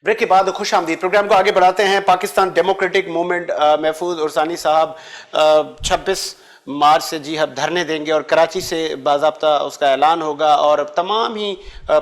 Break کے بعد خوش آمدید، پروگرام کو آگے بڑھاتے ہیں۔ پاکستان ڈیموکریٹک موومنٹ محفوظ عرصانی صاحب 26 مارچ سے جی ہم دھرنے دیں گے اور کراچی سے باضابطہ اس کا اعلان ہوگا، اور تمام ہی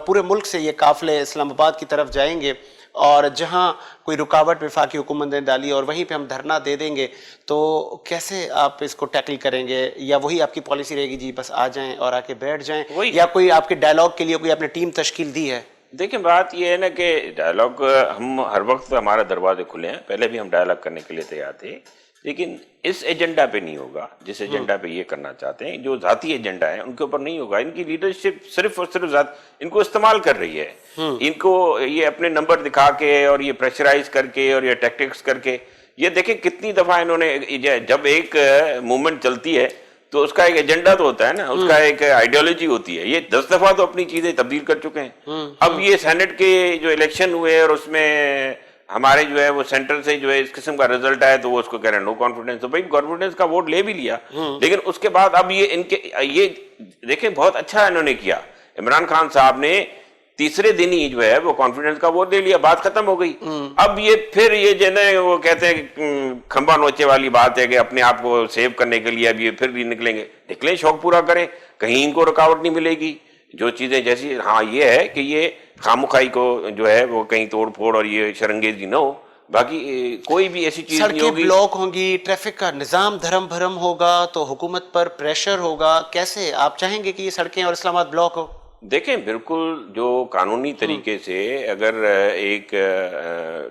پورے ملک سے یہ قافلے اسلام آباد کی طرف جائیں گے، اور جہاں کوئی رکاوٹ وفاقی حکومت نے ڈالی اور وہیں پہ ہم دھرنا دے دیں گے، تو کیسے آپ اس کو ٹیکل کریں گے؟ یا وہی آپ کی پالیسی رہے گی جی بس آ جائیں اور آ کے بیٹھ جائیں، یا کوئی آپ کے ڈائلاگ کے لیے کوئی آپ نے ٹیم تشکیل دی ہے؟ دیکھیں بات یہ ہے نا کہ ڈائلاگ ہم ہر وقت ہمارے دروازے کھلے ہیں، پہلے بھی ہم ڈائلاگ کرنے کے لیے تیار تھے، لیکن اس ایجنڈا پہ نہیں ہوگا جس ایجنڈا پہ یہ کرنا چاہتے ہیں۔ جو ذاتی ایجنڈا ہے ان کے اوپر نہیں ہوگا۔ ان کی لیڈرشپ صرف اور صرف ان کو استعمال کر رہی ہے، ان کو یہ اپنے نمبر دکھا کے اور یہ پریشرائز کر کے اور یہ ٹیکٹکس کر کے، یہ دیکھیں کتنی دفعہ انہوں نے، جب ایک موومنٹ چلتی ہے تو اس کا ایک ایجنڈا تو ہوتا ہے نا، اس کا ایک آئیڈیالوجی ہوتی ہے۔ یہ 10 دفعہ تو اپنی چیزیں تبدیل کر چکے ہیں۔ اب یہ سینٹ کے جو الیکشن ہوئے اور اس میں ہمارے جو ہے وہ سینٹر سے جو ہے اس قسم کا رزلٹ آئے تو وہ اس کو کہہ رہے ہیں نو کانفیڈنس۔ تو بھائی کانفیڈنس کا ووٹ لے بھی لیا، لیکن اس کے بعد اب یہ ان کے یہ دیکھیں بہت اچھا انہوں نے کیا، عمران خان صاحب نے تیسرے دن ہی جو ہے وہ کانفیڈنس کا ووٹ لے لیا، بات ختم ہو گئی۔ اب یہ پھر یہ جو ہے وہ کہتے ہیں کھمبا نوچے والی بات ہے کہ اپنے آپ کو سیو کرنے کے لیے اب یہ پھر بھی نکلیں گے، نکلیں شوق پورا کریں، کہیں ان کو رکاوٹ نہیں ملے گی۔ جو چیزیں جیسی، ہاں یہ ہے کہ یہ خامخوائی کو جو ہے وہ کہیں توڑ پھوڑ اور یہ شرنگیزی نہ ہو، باقی کوئی بھی ایسی چیز نہیں ہوگی۔ سڑکیں بلاک ہوں گی، ٹریفک کا نظام دھرم بھرم ہوگا، تو حکومت پر پریشر ہوگا۔ کیسے آپ چاہیں گے کہ یہ سڑکیں اور اسلام آباد بلاک ہو؟ دیکھیں بالکل جو قانونی طریقے سے اگر ایک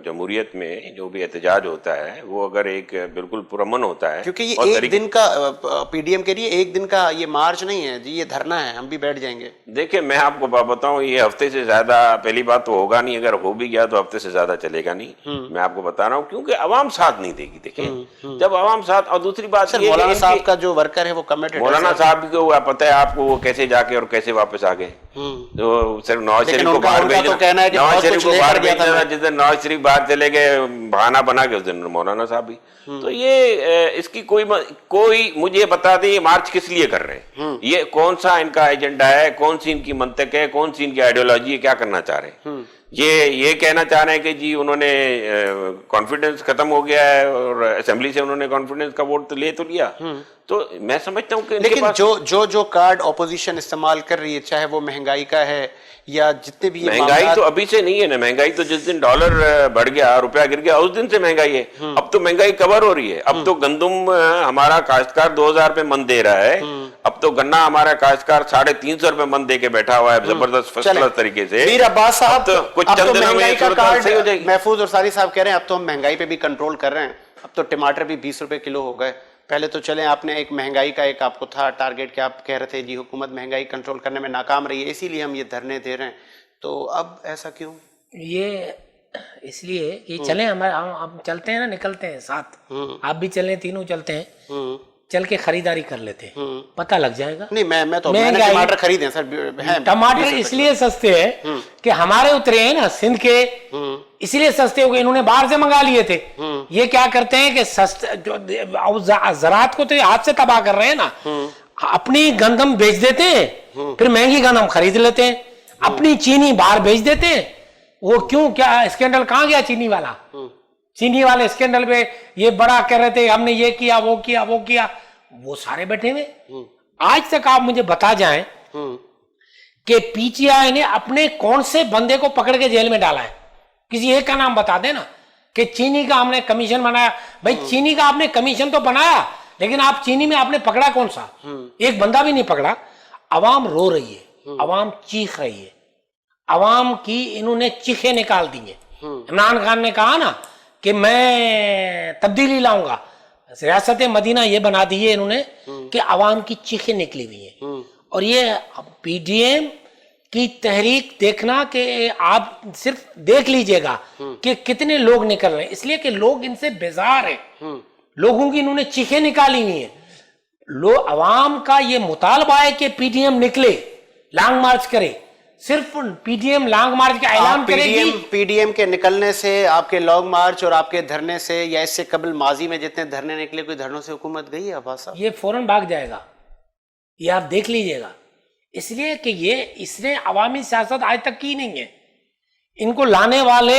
جمہوریت میں جو بھی احتجاج ہوتا ہے وہ اگر ایک بالکل پرامن ہوتا ہے، کیونکہ یہ ایک دن کا پی ڈی ایم کے لیے ایک دن کا یہ مارچ نہیں ہے جی، یہ دھرنا ہے، ہم بھی بیٹھ جائیں گے۔ دیکھیں میں آپ کو بتاؤں، یہ ہفتے سے زیادہ پہلی بات تو ہوگا نہیں، اگر ہو بھی گیا تو ہفتے سے زیادہ چلے گا نہیں، میں آپ کو بتا رہا ہوں، کیونکہ عوام ساتھ نہیں دے گی۔ دیکھیں جب عوام ساتھ، اور دوسری بات یہ مولانا صاحب کا جو ورکر ہے وہ کمیٹڈ، مولانا صاحب کو پتہ ہے آپ کو وہ کیسے جا کے اور کیسے واپس آ گئے، تو صرف نواز شریف کو باہر بھیجنا، نواز شریف کو باہر بھیجنا، جس دن نواز شریف باہر چلے گئے بہانہ بنا کے اس دن مولانا صاحب بھی۔ تو یہ اس کی کوئی مجھے بتا دیں یہ مارچ کس لیے کر رہے ہیں، یہ کون سا ان کا ایجنڈا ہے، کون سی ان کی منطق ہے، کون سی ان کی آئیڈیالوجی ہے، کیا کرنا چاہ رہے ہیں؟ یہ کہنا چاہ رہے ہیں کہ جی انہوں نے کانفیڈنس ختم ہو گیا ہے اور اسمبلی سے انہوں نے کانفیڈنس کا ووٹ تو لیا، تو میں سمجھتا ہوں کہ لیکن جو کارڈ اپوزیشن استعمال کر رہی ہے، چاہے وہ مہنگائی کا ہے یا جتنے بھی مہنگائی تو ابھی سے نہیں ہے نا، مہنگائی تو جس دن ڈالر بڑھ گیا، روپیہ گر گیا، اس دن سے مہنگائی ہے۔ اب تو مہنگائی کور ہو رہی ہے، اب تو گندم ہمارا کاشتکار 2000 روپے من دے رہا ہے، اب تو گنا ہمارا کاشتکار 350 روپے من دے کے بیٹھا ہوا ہے زبردست فرسٹ کلاس طریقے سے۔ میر عباس صاحب، کچھ چند دنوں میں صورت حال صحیح ہو جائے گی۔ محفوظ عرصانی صاحب کہہ رہے ہیں اب تو ہم مہنگائی پہ بھی کنٹرول کر رہے ہیں، اب تو ٹماٹر بھی 20 روپے کلو ہو گئے۔ پہلے تو چلیں آپ نے ایک مہنگائی کا ایک آپ کو تھا ٹارگیٹ کہ آپ کہہ رہے تھے جی حکومت مہنگائی کنٹرول کرنے میں ناکام رہی ہے، اسی لیے ہم یہ دھرنے دے رہے ہیں، تو اب ایسا کیوں؟ یہ اس لیے کہ چلیں ہم چلتے ہیں نا، نکلتے ہیں ساتھ، آپ بھی چلیں، تینوں چلتے ہیں، چل کے خریداری کر لیتے ہیں، پتہ لگ جائے گا۔ نہیں میں تو ٹماٹر خریدیں سر، ٹماٹر اس لیے سستے ہیں کہ ہمارے اترے ہیں نا سندھ کے، اس لیے سستے ہو گئے، انہوں نے باہر سے منگا لیے تھے۔ یہ کیا کرتے ہیں کہ زراعت کو تو ہاتھ سے تباہ کر رہے ہیں نا، اپنی گندم بیچ دیتے ہیں، پھر مہنگی گندم خرید لیتے ہیں، اپنی چینی باہر بیچ دیتے ہیں۔ وہ کیوں، کیا اسکینڈل کہاں گیا چینی والا؟ چینی والے اسکینڈل پہ یہ بڑا کہہ رہے تھے ہم نے یہ کیا وہ کیا وہ کیا، وہ سارے بیٹھے ہوئے۔ آج تک آپ مجھے بتا جائیں کہ پی ٹی آئی نے اپنے کون سے بندے کو پکڑ کے جیل میں ڈالا ہے، کسی ایک کا نام بتا دیں نا، کہ چینی کا ہم نے کمیشن بنایا۔ بھائی چینی کا آپ نے کمیشن تو بنایا، لیکن آپ چینی میں آپ نے پکڑا کون سا؟ ایک بندہ بھی نہیں پکڑا۔ عوام رو رہی ہے، عوام چیخ رہی ہے، عوام کی انہوں نے چیخیں نکال دی ہیں۔ عمران خان نے کہا نا کہ میں تبدیلی لاؤں گا، ریاست مدینہ یہ بنا دی ہے انہوں نے کہ عوام کی چیخیں نکلی ہوئی ہیں۔ اور یہ پی ڈی ایم کی تحریک دیکھنا کہ آپ صرف دیکھ لیجئے گا کہ کتنے لوگ نکل رہے ہیں، اس لیے کہ لوگ ان سے بیزار ہیں، لوگوں کی انہوں نے چیخیں نکالی ہوئی ہیں۔ عوام کا یہ مطالبہ ہے کہ پی ڈی ایم نکلے، لانگ مارچ کرے، صرف P D M long march کا اعلان کرے گی۔ پی ڈی ایم کے نکلنے سے، آپ کے لانگ مارچ اور آپ کے دھرنے سے، یا اس سے قبل ماضی میں جتنے دھرنے نکلے، کوئی دھرنوں سے حکومت گئی ہے عباس صاحب؟ یہ فوراً بھاگ جائے گا، یہ آپ دیکھ لیجئے گا، اس لیے کہ اس نے عوامی سیاست آج تک کی نہیں ہے۔ ان کو لانے والے